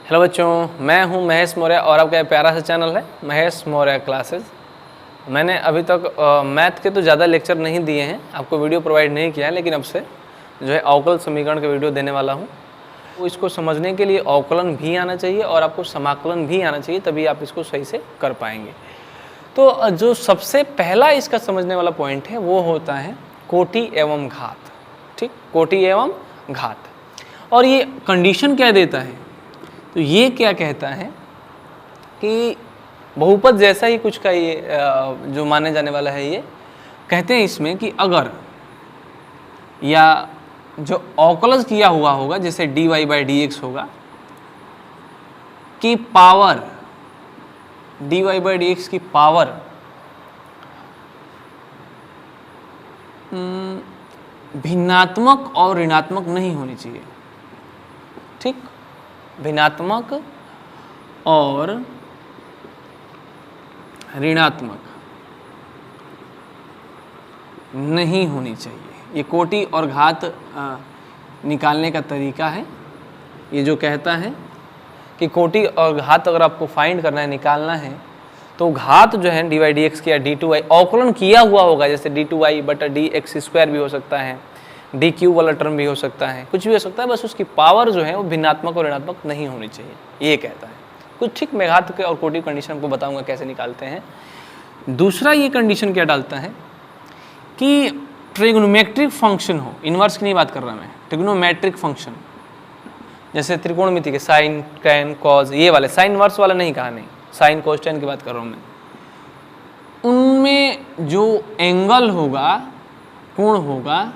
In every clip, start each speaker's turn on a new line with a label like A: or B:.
A: Hello बच्चों, मैं हूं महेश मौर्य और आपका प्यारा सा चैनल है महेश मौर्य क्लासेस। मैंने अभी तक मैथ के तो ज़्यादा लेक्चर नहीं दिए हैं, आपको वीडियो प्रोवाइड नहीं किया है, लेकिन अब से जो है अवकल समीकरण का वीडियो देने वाला हूं। तो इसको समझने के लिए अवकलन भी आना चाहिए और आपको समाकलन भी आना चाहिए, तभी आप इसको सही से कर पाएंगे। तो जो सबसे पहला इसका समझने वाला पॉइंट है वो होता है कोटि एवं घात। ठीक, कोटि एवं घात। और ये कंडीशन क्या देता है, तो ये क्या कहता है कि बहुपद जैसा ही कुछ का ये जो माने जाने वाला है, ये कहते हैं इसमें कि अगर या जो अवकलज किया हुआ होगा जैसे dy/dx होगा कि पावर dy/dx की पावर भिन्नात्मक और ऋणात्मक नहीं होनी चाहिए। ठीक, भिन्नात्मक और ऋणात्मक नहीं होनी चाहिए। ये कोटि और घात निकालने का तरीका है। ये जो कहता है कि कोटि और घात अगर आपको फाइंड करना है, निकालना है, तो घात जो है dy/dx की या d2y अवकलन किया हुआ होगा, जैसे d2y/dx² भी हो सकता है, dq वाला टर्म भी हो सकता है, कुछ भी हो सकता है, बस उसकी पावर जो है वो भिन्नात्मक और ऋणात्मक नहीं होनी चाहिए, ये कहता है कुछ। ठीक, मैं घात के और कोटि कंडीशन को बताऊंगा कैसे निकालते हैं। दूसरा ये कंडीशन क्या डालता है कि ट्रिग्नोमेट्रिक फंक्शन हो, इनवर्स की नहीं बात कर रहा मैं, ट्रिग्नोमेट्रिक फंक्शन जैसे त्रिकोणमिति के साइन, टैन, कॉज, ये वाले साइन इनवर्स वाला नहीं कहा, नहीं, साइन कॉस टैन की बात कर रहा हूँ मैं। उनमें जो एंगल होगा, कोण होगा,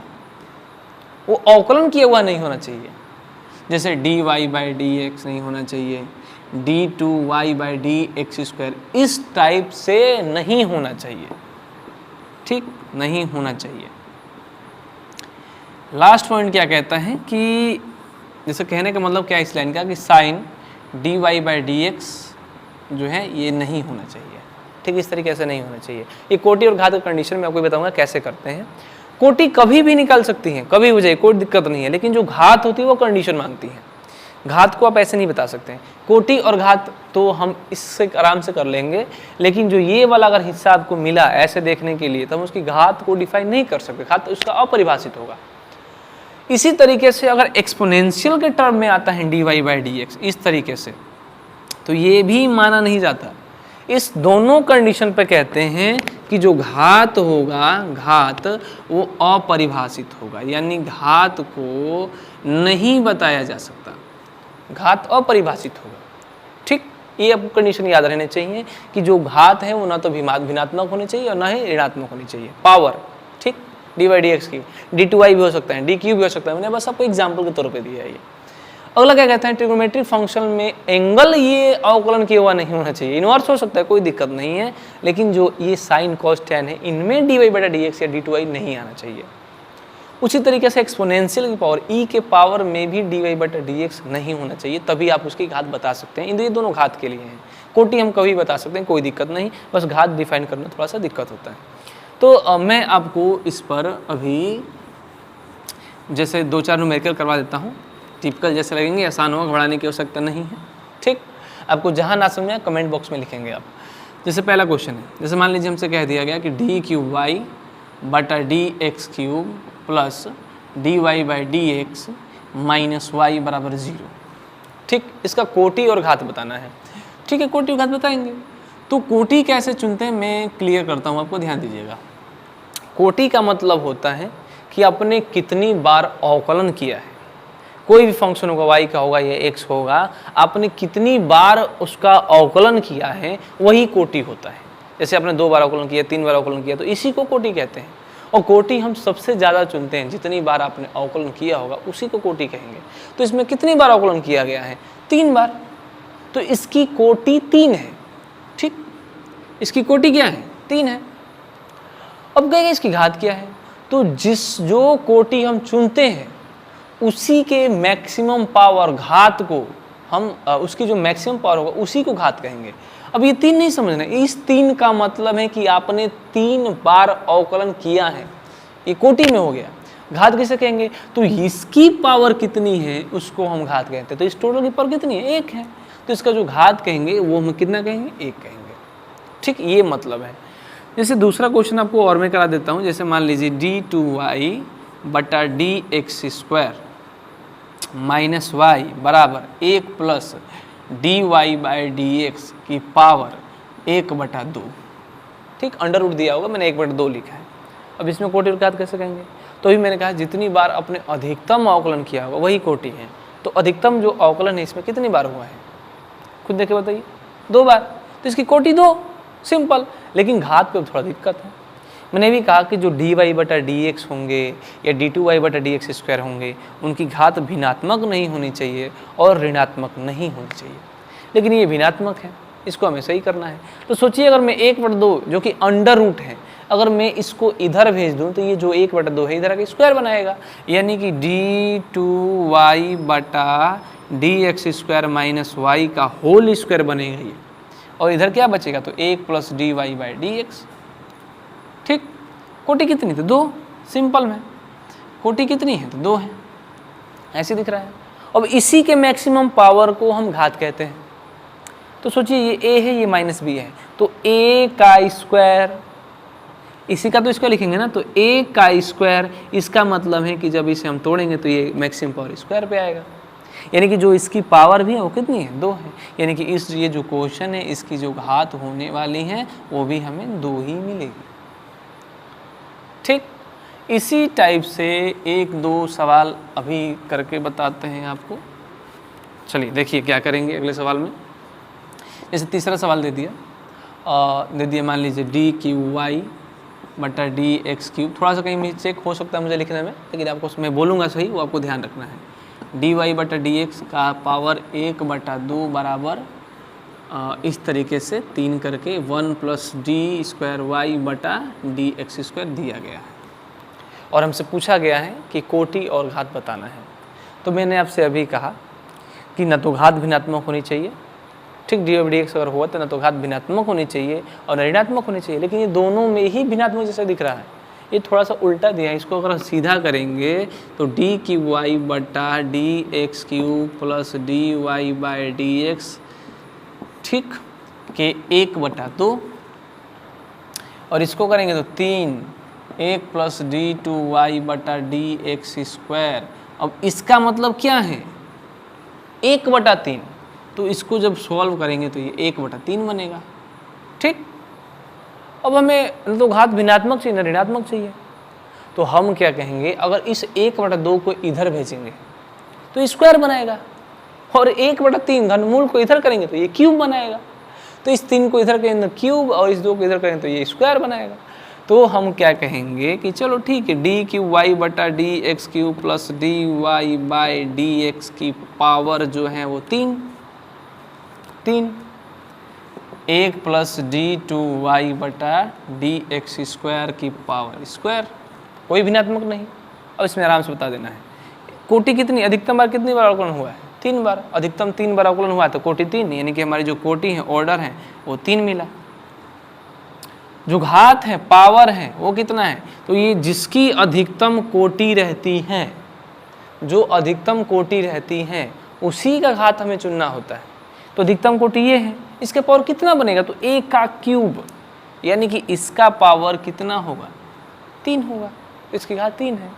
A: वो अवकलन किया हुआ नहीं होना चाहिए। जैसे dy/dx नहीं होना चाहिए, d2y/dx², इस टाइप से नहीं होना चाहिए। ठीक, नहीं होना चाहिए। लास्ट पॉइंट क्या कहता है कि जैसे कहने का मतलब क्या है इस लाइन का कि साइन dy/dx जो है ये नहीं होना चाहिए। ठीक, इस तरीके से नहीं होना चाहिए। ये कोटि और घात का कंडीशन में आपको बताऊंगा कैसे करते हैं। कोटि कभी भी निकाल सकती हैं, कभी हो जाए, कोई दिक्कत नहीं है, लेकिन जो घात होती है वो कंडीशन मांगती है। घात को आप ऐसे नहीं बता सकते हैं। कोटि और घात तो हम इससे आराम से कर लेंगे, लेकिन जो ये वाला अगर हिस्सा आपको मिला ऐसे देखने के लिए, तो हम उसकी घात को डिफाइन नहीं कर सकते, घात उसका अपरिभाषित होगा। इसी तरीके से अगर एक्सपोनेंशियल के टर्म में आता है dy/dx इस तरीके से, तो ये भी माना नहीं जाता। इस दोनों कंडीशन पे कहते हैं कि जो घात होगा, घात वो अपरिभाषित होगा, यानी घात को नहीं बताया जा सकता, घात अपरिभाषित होगा। ठीक, ये आपको कंडीशन याद रहने चाहिए कि जो घात है वो ना तो भिन्नात्मक होनी चाहिए और ना ही ऋणात्मक होनी चाहिए। पावर, ठीक, dy/dx की, d2y भी हो सकता है, dq भी हो सकता है, मैंने बस आपको एग्जाम्पल के तौर पे दिया है ये। अगला क्या कहते हैं, ट्रिग्नोमेट्रिक फंक्शन में एंगल ये अवकलन किया हुआ नहीं होना चाहिए। इनवर्स हो सकता है, कोई दिक्कत नहीं है, लेकिन जो ये साइन कॉस टैन है, इनमें dy/dx या d2y नहीं आना चाहिए। उसी तरीके से एक्सपोनेंशियल की पावर e के पावर में भी dy/dx नहीं होना चाहिए, तभी आप उसकी घात बता सकते हैं। ये दोनों घात के लिए हैं। कोटि हम कभी बता सकते हैं, कोई दिक्कत नहीं, बस घात डिफाइन करना थोड़ा सा दिक्कत होता है। तो मैं आपको इस पर अभी जैसे 2-4 न्यूमेरिकल करवा देता हूँ, टिपिकल जैसे लगेंगे, आसान होगा, घबराने की आवश्यकता नहीं है। ठीक, आपको जहाँ ना समझ में कमेंट बॉक्स में लिखेंगे आप। जैसे पहला क्वेश्चन है, जैसे मान लीजिए हमसे कह दिया गया कि d3y/dx³ plus dy/dx minus y बराबर 0। ठीक, इसका कोटि और घात बताना है। ठीक है, कोटि और घात बताएंगे। तो कोटि कैसे चुनते हैं मैं क्लियर करता हूँ, आपको ध्यान दीजिएगा। कोटि का मतलब होता है कि आपने कितनी बार अवकलन किया है, कोई भी फंक्शन होगा, y का होगा या x होगा, आपने कितनी बार उसका अवकलन किया है, वही कोटि होता है। जैसे आपने 2 बार अवकलन किया, 3 बार अवकलन किया, तो इसी को कोटि कहते हैं। और कोटि हम सबसे ज़्यादा चुनते हैं, जितनी बार आपने अवकलन किया होगा उसी को कोटि कहेंगे। तो इसमें कितनी बार अवकलन किया गया है, 3 बार, तो इसकी कोटि 3 है। ठीक, इसकी कोटि क्या है, 3 है। अब कहेंगे इसकी घात क्या है, तो जो कोटि हम चुनते हैं उसी के मैक्सिमम पावर घात को हम उसकी जो मैक्सिमम पावर होगा उसी को घात कहेंगे। अब ये 3 नहीं समझना, इस 3 का मतलब है कि आपने 3 बार अवकलन किया है, ये कोटि में हो गया। घात किसे कहेंगे? तो इसकी पावर कितनी है उसको हम घात कहते हैं। तो इस टोटल की पावर कितनी है? 1 है। तो इसका जो घात कहेंगे वो हम कितना कहेंगे, 1 कहेंगे। ठीक, ये मतलब है। जैसे दूसरा क्वेश्चन आपको और मैं करा देता हूँ। जैसे मान लीजिए d2y बटा dx² माइनस वाई बराबर 1 प्लस dy/dx की पावर 1/2। ठीक, अंडर रूट दिया होगा, मैंने 1/2 लिखा है। अब इसमें कोटि और घात कैसे कहेंगे? तो भी मैंने कहा जितनी बार अपने अधिकतम अवकलन किया होगा वही कोटि है। तो अधिकतम जो अवकलन है इसमें कितनी बार हुआ है, खुद देखे बताइए, 2 बार। तो इसकी कोटि 2, सिंपल। लेकिन घात पे थोड़ा दिक्कत है। मैंने भी कहा कि जो dy/dx होंगे या d2y/dx² होंगे उनकी घात भिन्नात्मक नहीं होनी चाहिए और ऋणात्मक नहीं होनी चाहिए। लेकिन ये भिन्नात्मक है, इसको हमें सही करना है। तो सोचिए अगर मैं 1/2 जो कि अंडर रूट है, अगर मैं इसको इधर भेज दूं तो ये जो 1/2 है इधर आके स्क्वायर बनाएगा, यानी कि d2y/dx² माइनस वाई का होल स्क्वायर बनेगा ये। और इधर क्या बचेगा, तो 1 प्लस dy/dx। ठीक, कोटि कितनी? तो 2, सिंपल में। कोटि कितनी है? तो 2 है, ऐसे दिख रहा है। अब इसी के मैक्सिमम पावर को हम घात कहते हैं। तो सोचिए ये a है, ये माइनस b है, तो a का स्क्वायर, इसी का तो इसको लिखेंगे ना, तो a का स्क्वायर, इसका मतलब है कि जब इसे हम तोड़ेंगे तो ये मैक्सिमम पावर स्क्वायर पे आएगा। यानी कि जो इसकी पावर भी है वो कितनी है, 2 है। यानी कि ये जो क्वेश्चन है इसकी जो घात होने वाली है वो भी हमें 2 ही मिलेगी। ठीक, इसी टाइप से 1-2 सवाल अभी करके बताते हैं आपको। चलिए देखिए क्या करेंगे अगले सवाल में। जैसे तीसरा सवाल दे दिया मान लीजिए d3y/dx³। थोड़ा सा कहीं मिस्टेक हो सकता है मुझे लिखने में, लेकिन आपको मैं बोलूँगा सही, वो आपको ध्यान रखना है। dy/dx का पावर 1/2 बराबर इस तरीके से 3 करके 1 प्लस d²y/dx² दिया गया है। और हमसे पूछा गया है कि कोटि और घात बताना है। तो मैंने आपसे अभी कहा कि न तो घात भिन्नात्मक होनी चाहिए, ठीक, dy/dx अगर हुआ तो न तो घात भिन्नात्मक होनी चाहिए और ऋणात्मक होनी चाहिए, लेकिन ये दोनों में ही भिन्नात्मक जैसा दिख रहा है। ये थोड़ा सा उल्टा दिया है, इसको अगर सीधा करेंगे तो d3y/dx³ प्लस dy/dx, ठीक, के 1/2, और इसको करेंगे तो 3 1 प्लस d2y/dx²। अब इसका मतलब क्या है, 1/3। तो इसको जब सॉल्व करेंगे तो ये 1/3 बनेगा। ठीक, अब हमें न तो घात भिन्नात्मक चाहिए न ऋणात्मक चाहिए, तो हम क्या कहेंगे, अगर इस 1/2 को इधर भेजेंगे तो स्क्वायर बनाएगा, और 1/3 घनमूल को इधर करेंगे तो ये क्यूब बनाएगा। तो इस 3 को इधर करेंगे तो क्यूब, और इस 2 को इधर करेंगे तो ये स्क्वायर बनाएगा। तो हम क्या कहेंगे कि चलो ठीक है, d3y/dx³ प्लस dy/dx की पावर जो है वो 3 1 प्लस d2y/dx² की पावर स्क्वायर, कोई भिन्नात्मक नहीं। अब इसमें आराम से बता देना है कोटि कितनी, अधिकतम बार कितनी बार अवकलन हुआ है, 3 बार। अधिकतम 3 बार अवकलन हुआ है तो कोटि 3, यानी कि हमारी जो कोटि है, ऑर्डर है, वो 3 मिला। जो घात है, पावर है, वो कितना है, तो ये जिसकी अधिकतम कोटि रहती है, जो अधिकतम कोटि रहती है उसी का घात हमें चुनना होता है। तो अधिकतम कोटि ये है, इसके पावर कितना बनेगा, तो 1 का क्यूब, यानी कि इसका पावर कितना होगा, 3 होगा, इसकी घात 3 है।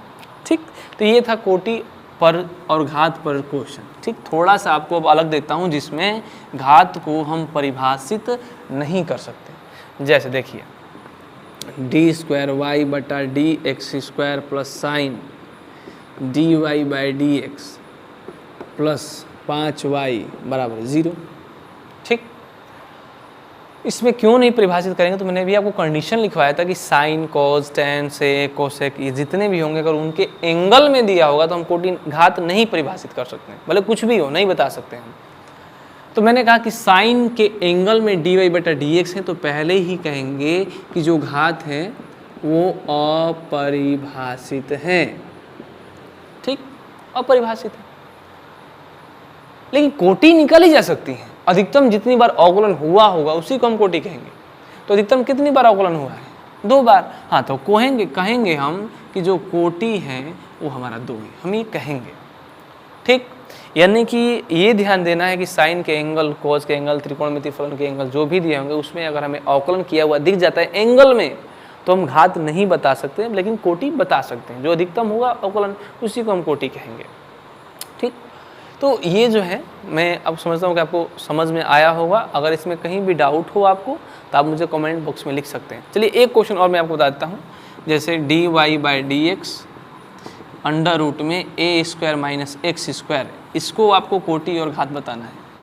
A: ठीक, तो ये था कोटि पर और घात पर क्वेश्चन। ठीक, थोड़ा सा आपको अब अलग देता हूँ जिसमें घात को हम परिभाषित नहीं कर सकते। जैसे देखिए d²y/dx² plus sign dy/dx plus 5y बराबर 0। ठीक, इसमें क्यों नहीं परिभाषित करेंगे, तो मैंने भी आपको कंडीशन लिखवाया था कि साइन, कॉस, टेन, सेक, कोसेक, ये जितने भी होंगे अगर उनके एंगल में दिया होगा तो हम कोटि घात नहीं परिभाषित कर सकते हैं, भले कुछ भी हो नहीं बता सकते हम। तो मैंने कहा कि साइन के एंगल में dy/dx है, तो पहले ही कहेंगे कि जो घात है वो अपरिभाषित है। ठीक, अपरिभाषित है, लेकिन कोटि निकल ही जा सकती है। अधिकतम जितनी बार अवकलन हुआ होगा उसी को हम कोटि कहेंगे। तो अधिकतम कितनी बार अवकलन हुआ है, 2 बार। हाँ, तो कहेंगे हम कि जो कोटि है वो हमारा 2 है, हम ये कहेंगे। ठीक, यानी कि ये ध्यान देना है कि साइन के एंगल, कोस के एंगल, त्रिकोणमितीय फलन के एंगल जो भी दिए होंगे उसमें अगर हमें अवकलन किया हुआ दिख जाता है एंगल में तो हम घात नहीं बता सकते, लेकिन कोटि बता सकते हैं। जो अधिकतम होगा अवकलन उसी को हम कोटि कहेंगे। ठीक, तो ये जो है मैं अब समझता हूँ कि आपको समझ में आया होगा। अगर इसमें कहीं भी डाउट हो आपको तो आप मुझे कमेंट बॉक्स में लिख सकते हैं। चलिए एक क्वेश्चन और मैं आपको बता देता हूँ, जैसे dy/dx अंडर रूट में a² - x², इसको आपको कोटि और घात बताना है।